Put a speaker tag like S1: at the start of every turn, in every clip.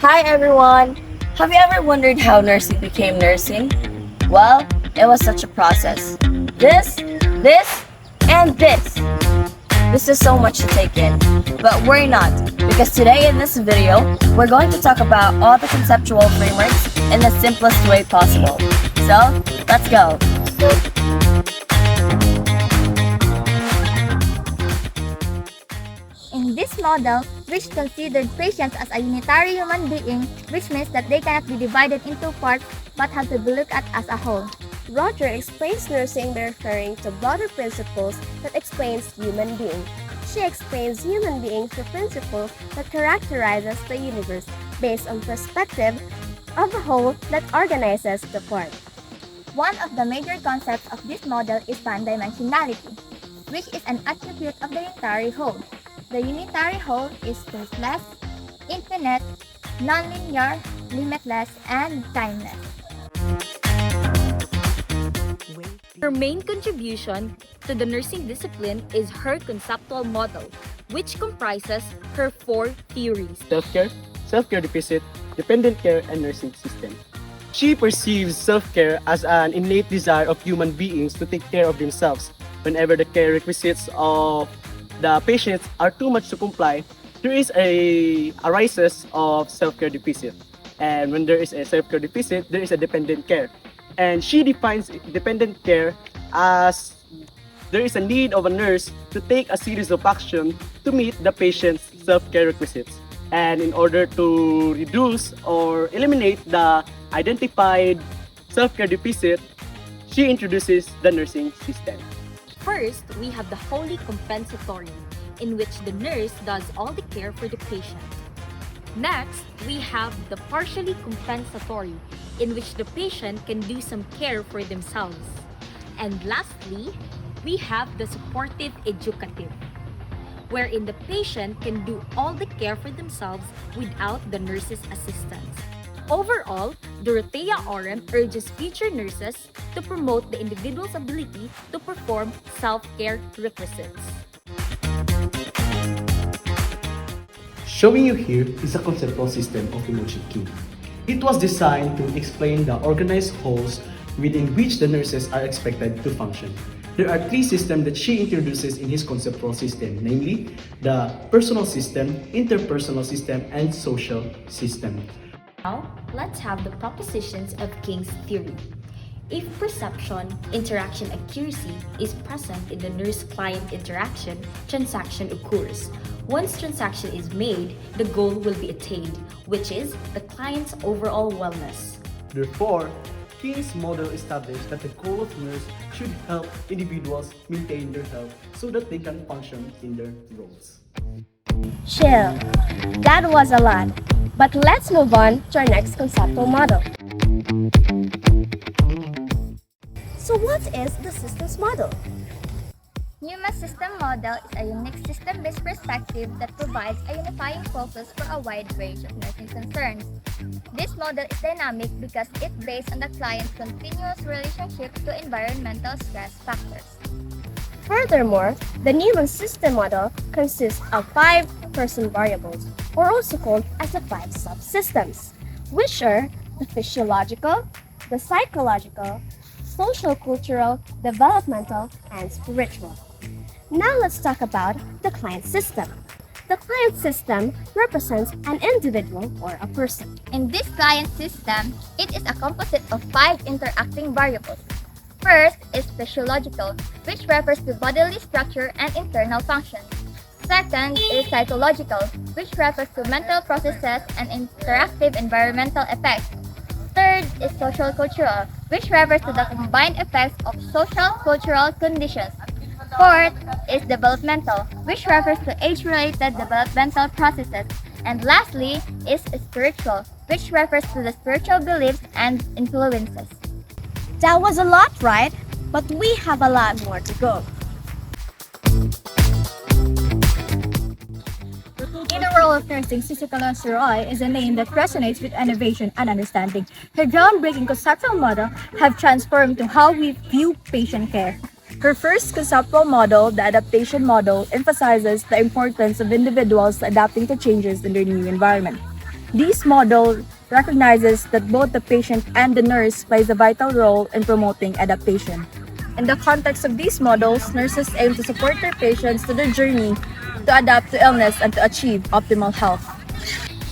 S1: Hi everyone! Have you ever wondered how nursing became nursing? Well, it was such a process. This, and this. This is so much to take in. But worry not, because today in this video, we're going to talk about all the conceptual frameworks in the simplest way possible. So, let's go!
S2: In this model, which considered patients as a unitary human being, which means that they cannot be divided into parts but have to be looked at as a whole.
S3: Roger explains nursing by referring to broader principles that explains human being. She explains human being through principles that characterizes the universe based on perspective of a whole that organizes the part.
S2: One of the major concepts of this model is pan-dimensionality, which is an attribute of the unitary whole. The unitary whole is spaceless, infinite, nonlinear, limitless, and timeless.
S4: Her main contribution to the nursing discipline is her conceptual model, which comprises her four theories:
S5: self-care, self-care deficit, dependent care, and nursing system. She perceives self-care as an innate desire of human beings to take care of themselves. Whenever the care requisites of the patients are too much to comply, there is arises of self-care deficit. And when there is a self-care deficit, there is a dependent care. And she defines dependent care as there is a need of a nurse to take a series of action to meet the patient's self-care requisites. And in order to reduce or eliminate the identified self-care deficit, she introduces the nursing system.
S4: First, we have the wholly compensatory, in which the nurse does all the care for the patient. Next, we have the partially compensatory, in which the patient can do some care for themselves. And lastly, we have the supportive educative, wherein the patient can do all the care for themselves without the nurse's assistance. Overall, Dorothea Orem urges future nurses to promote the individual's ability to perform self-care requisites.
S6: Showing you here is a conceptual system of emotion key. It was designed to explain the organized wholes within which the nurses are expected to function. There are three systems that she introduces in his conceptual system, namely the personal system, interpersonal system, and social system.
S4: Now, let's have the propositions of King's theory. If perception, interaction accuracy is present in the nurse-client interaction, transaction occurs. Once transaction is made, the goal will be attained, which is the client's overall wellness.
S6: Therefore, King's model established that the goal of nurse should help individuals maintain their health so that they can function in their roles.
S3: Chill. That was a lot. But let's move on to our next conceptual model. So what is the systems model?
S2: Human system model is a unique system-based perspective that provides a unifying focus for a wide range of nursing concerns. This model is dynamic because it's based on the client's continuous relationship to environmental stress factors.
S3: Furthermore, the Newman system model consists of 5 person variables, or also called as the 5 subsystems, which are the physiological, the psychological, social, cultural, developmental, and spiritual. Now let's talk about the client system. The client system represents an individual or a person.
S2: In this client system, it is a composite of 5 interacting variables. First is physiological, which refers to bodily structure and internal functions. Second is psychological, which refers to mental processes and interactive environmental effects. Third is social-cultural, which refers to the combined effects of social-cultural conditions. Fourth is developmental, which refers to age-related developmental processes. And lastly is spiritual, which refers to the spiritual beliefs and influences.
S3: That was a lot, right? But we have a lot more to go.
S7: In the role of nursing, Sister Roy is a name that resonates with innovation and understanding. Her groundbreaking conceptual model have transformed to how we view patient care. Her first conceptual model, the adaptation model, emphasizes the importance of individuals adapting to changes in their new environment. This model recognizes that both the patient and the nurse plays a vital role in promoting adaptation. In the context of these models, nurses aim to support their patients to their journey to adapt to illness and to achieve optimal health.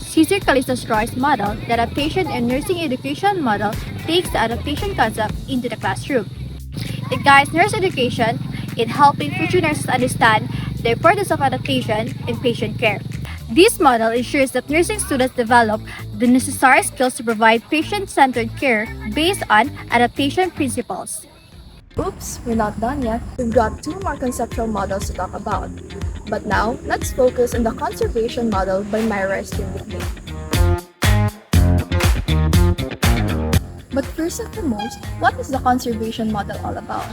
S7: Cesar Callisto-Roy's model, the adaptation and nursing education model, takes the adaptation concept into the classroom. It guides nurse education in helping future nurses understand the importance of adaptation in patient care. This model ensures that nursing students develop the necessary skills to provide patient-centered care based on adaptation principles.
S1: Oops, we're not done yet. We've got 2 more conceptual models to talk about. But now, let's focus on the conservation model by Myra Esteem. But first and foremost, what is the conservation model all about?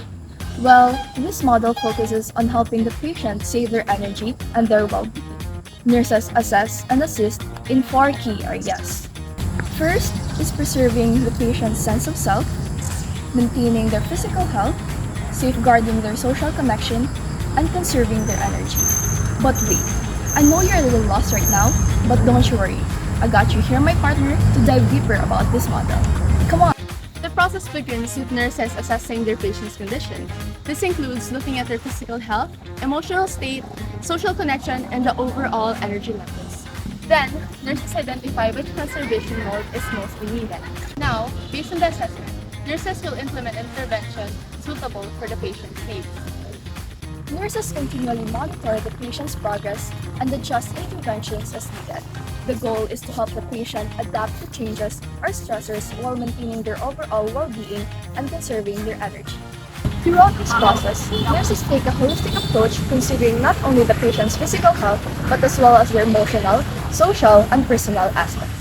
S1: Well, this model focuses on helping the patient save their energy and their well-being. Nurses assess and assist in 4 key areas. First is preserving the patient's sense of self, maintaining their physical health, safeguarding their social connection, and conserving their energy. But wait, I know you're a little lost right now, but don't you worry. I got you here, my partner, to dive deeper about this model. Come on!
S8: The process begins with nurses assessing their patient's condition. This includes looking at their physical health, emotional state, social connection, and the overall energy levels. Then, nurses identify which conservation mode is mostly needed. Now, based on the assessment, nurses will implement intervention suitable for the patient's needs.
S1: Nurses continually monitor the patient's progress and adjust interventions as needed. The goal is to help the patient adapt to changes or stressors while maintaining their overall well-being and conserving their energy. Throughout this process, nurses take a holistic approach considering not only the patient's physical health, but as well as their emotional, social, and personal aspects.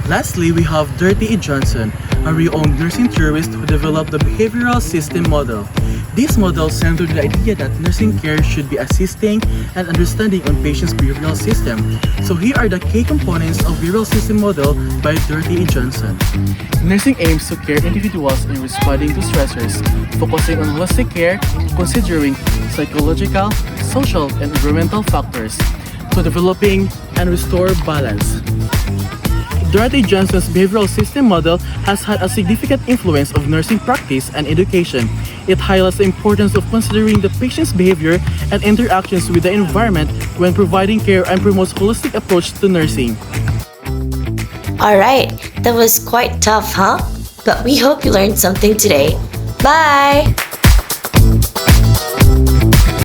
S6: Lastly, we have Dirty E. Johnson, a renowned nursing theorist who developed the behavioral system model. This model centered the idea that nursing care should be assisting and understanding on patients' behavioral system. So here are the key components of behavioral system model by Dirty E. Johnson. Nursing aims to care individuals in responding to stressors, focusing on holistic care, considering psychological, social, and environmental factors, to developing and restore balance. Dorothy Johnson's behavioral system model has had a significant influence of nursing practice and education. It highlights the importance of considering the patient's behavior and interactions with the environment when providing care and promotes holistic approach to nursing.
S9: Alright, that was quite tough, huh? But we hope you learned something today. Bye!